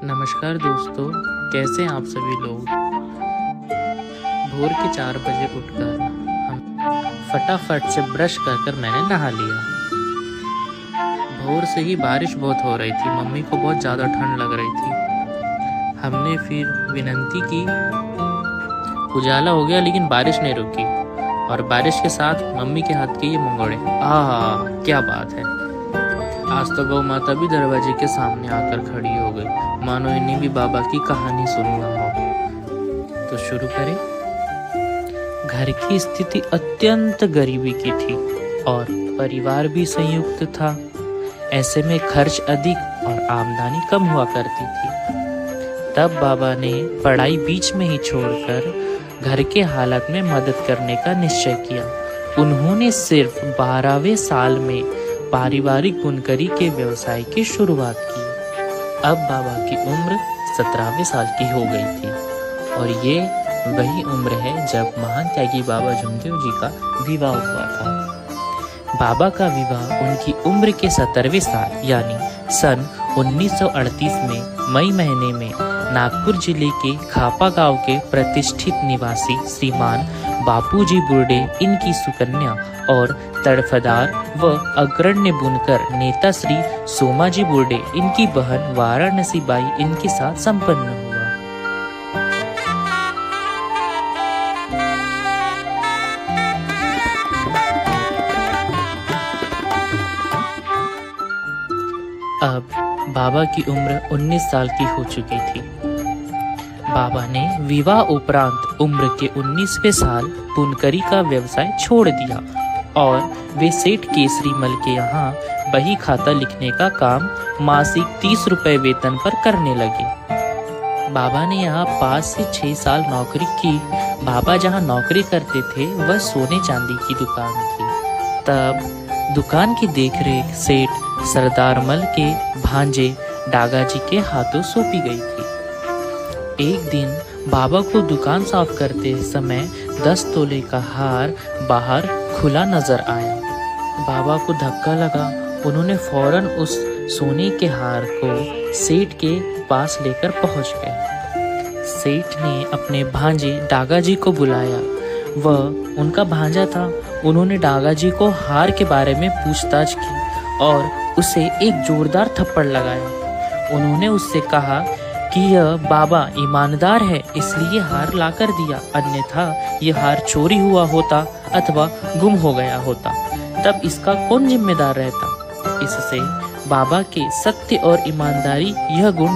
नमस्कार दोस्तों, कैसे हैं आप सभी लोग। भोर के 4 बजे उठकर हम फटाफट से ब्रश कर मैंने नहा लिया। भोर से ही बारिश बहुत हो रही थी, मम्मी को बहुत ज़्यादा ठंड लग रही थी। हमने फिर विनती की, उजाला हो गया लेकिन बारिश नहीं रुकी, और बारिश के साथ मम्मी के हाथ के ये मंगोड़े, क्या बात है। आज तो गौ माता भी दरवाजे के सामने आकर खड़ी हो गई, मानो इन्हें भी बाबा की कहानी सुनना हो। तो शुरू करें। घर की स्थिति अत्यंत गरीबी की थी और परिवार भी संयुक्त था। ऐसे में खर्च अधिक और आमदनी कम हुआ करती थी। तब बाबा ने पढ़ाई बीच में ही छोड़कर घर के हालात में मदद करने का निश्चय किया। उन्होंने सिर्फ 12वें साल में पारिवारिक बुनकरी के व्यवसाय की शुरुआत की। अब बाबा की उम्र 17वें साल की हो गई थी और ये वही उम्र है जब महान त्यागी बाबा जमदेव जी का विवाह हुआ था। बाबा का विवाह उनकी उम्र के 17वें साल यानी सन 1938 में मई महीने में नागपुर जिले के खापा गांव के प्रतिष्ठित निवासी श्रीमान बापूजी बुर्डे, इनकी सुकन्या और तड़फदार व अग्रण्य बुनकर नेता श्री सोमाजी बुर्डे, इनकी बहन वाराणसी बाई, इनके साथ संपन्न हुआ। अब बाबा की उम्र 19 साल की हो चुकी थी। बाबा ने विवाह उपरांत उम्र के 19वें साल बुनकरी का व्यवसाय छोड़ दिया और वे सेठ केसरी मल के यहाँ बही खाता लिखने का काम मासिक 30 रुपए वेतन पर करने लगे। बाबा ने यहाँ 5 से 6 साल नौकरी की। बाबा जहाँ नौकरी करते थे वह सोने चांदी की दुकान थी। तब दुकान की देखरेख सेठ सरदार मल के भांजे डागाजी के हाथों सौंपी गई थी। एक दिन बाबा को दुकान साफ करते समय 10 तोले का हार बाहर खुला नजर आया। बाबा को धक्का लगा। उन्होंने फौरन उस सोने के हार को सेठ के पास लेकर पहुंच गए। सेठ ने अपने भांजे डागाजी को बुलाया। वह उनका भांजा था। उन्होंने डागाजी को हार के बारे में पूछताछ की और उसे एक जोरदार थप्पड़ लगाया। उन्होंने उससे कहा कि यह बाबा ईमानदार है, इसलिए हार ला कर दिया, अन्यथा यह हार चोरी हुआ होता अथवा गुम हो गया होता, तब इसका कौन जिम्मेदार रहता। इससे बाबा के सत्य और ईमानदारी यह गुण